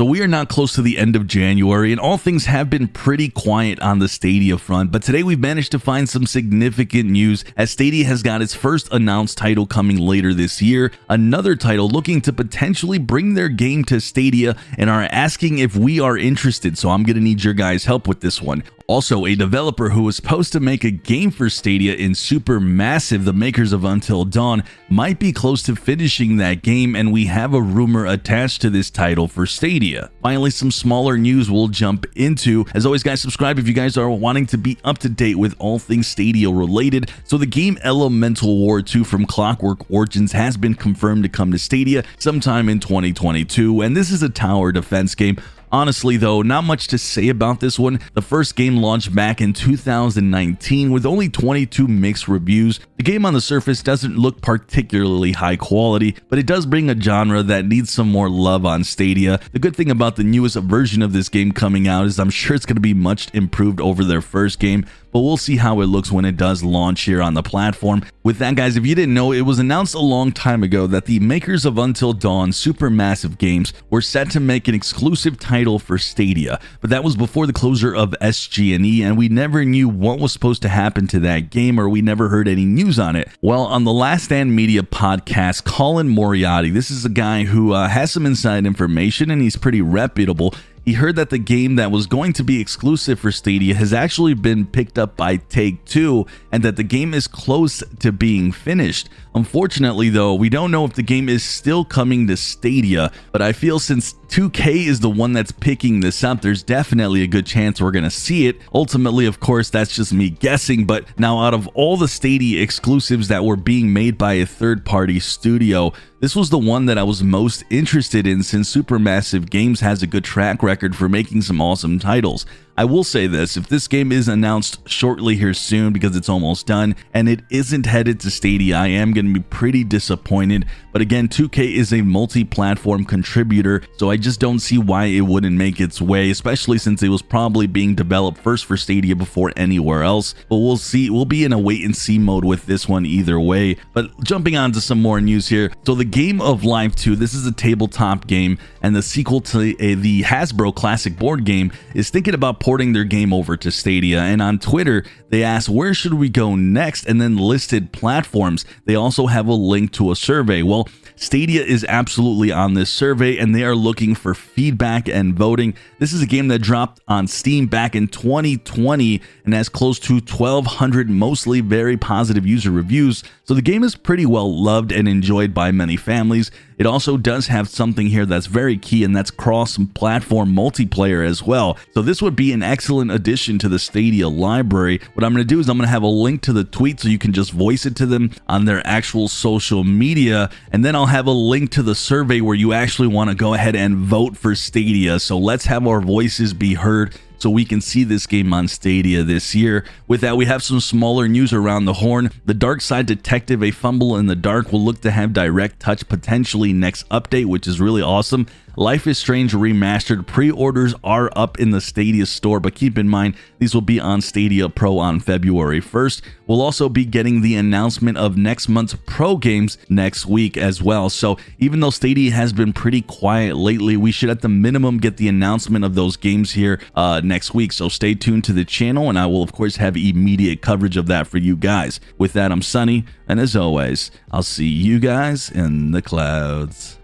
So we are not close to the end of January, and all things have been pretty quiet on the Stadia front, but today we've managed to find some significant news as Stadia has got its first announced title coming later this year, another title looking to potentially bring their game to Stadia and are asking if we are interested, so I'm going to need your guys' help with this one. Also, a developer who was supposed to make a game for Stadia in Supermassive, the makers of Until Dawn, might be close to finishing that game, and we have a rumor attached to this title for Stadia. Finally, some smaller news we'll jump into. As always, guys, subscribe if you guys are wanting to be up to date with all things Stadia related. So the game Elemental War 2 from Clockwork Origins has been confirmed to come to Stadia sometime in 2022, and this is a tower defense game. Honestly though, not much to say about this one. The first game launched back in 2019 with only 22 mixed reviews. The game on the surface doesn't look particularly high quality, but it does bring a genre that needs some more love on Stadia. The good thing about the newest version of this game coming out is I'm sure it's going to be much improved over their first game, but we'll see how it looks when it does launch here on the platform. With that, guys, if you didn't know, it was announced a long time ago that the makers of Until Dawn Supermassive Games were set to make an exclusive title for Stadia, but that was before the closure of SG&E, and we never knew what was supposed to happen to that game, or we never heard any news on it. Well, on the Last Stand Media podcast, Colin Moriarty, this is a guy who has some inside information and he's pretty reputable. He heard that the game that was going to be exclusive for Stadia has actually been picked up by Take-Two and that the game is close to being finished. Unfortunately though, we don't know if the game is still coming to Stadia, but I feel since 2K is the one that's picking this up, there's definitely a good chance we're going to see it. Ultimately, of course, that's just me guessing, but now out of all the Stadia exclusives that were being made by a third-party studio, this was the one that I was most interested in since Supermassive Games has a good track record for making some awesome titles. I will say this, if this game is announced shortly here soon because it's almost done and it isn't headed to Stadia, I am going to be pretty disappointed. But again, 2K is a multi-platform contributor, so I just don't see why it wouldn't make its way, especially since it was probably being developed first for Stadia before anywhere else. But we'll see. We'll be in a wait-and-see mode with this one either way. But jumping on to some more news here. So the Game of Life 2, this is a tabletop game, and the sequel to the Hasbro Classic board game is thinking about porting their game over to Stadia. And on Twitter, they asked, where should we go next? And then listed platforms. They also have a link to a survey. Well, Stadia is absolutely on this survey and they are looking for feedback and voting. This is a game that dropped on Steam back in 2020 and has close to 1,200 mostly very positive user reviews. So the game is pretty well loved and enjoyed by many families. It also does have something here that's very key, and that's cross-platform multiplayer as well. So this would be an excellent addition to the Stadia library. What I'm going to do is I'm going to have a link to the tweet so you can just voice it to them on their actual social media, and then I'll have a link to the survey where you actually want to go ahead and vote for Stadia. So let's have our voices be heard so we can see this game on Stadia this year. With that, we have some smaller news around the horn. The Dark Side Detective, A Fumble in the Dark, will look to have direct touch potentially next update, which is really awesome. Life is Strange Remastered pre-orders are up in the Stadia store, but keep in mind these will be on Stadia Pro on February 1st. We'll also be getting the announcement of next month's Pro games next week as well. So even though Stadia has been pretty quiet lately, we should at the minimum get the announcement of those games here next week. So stay tuned to the channel and I will of course have immediate coverage of that for you guys. With that, I'm Sunny, and as always, I'll see you guys in the clouds.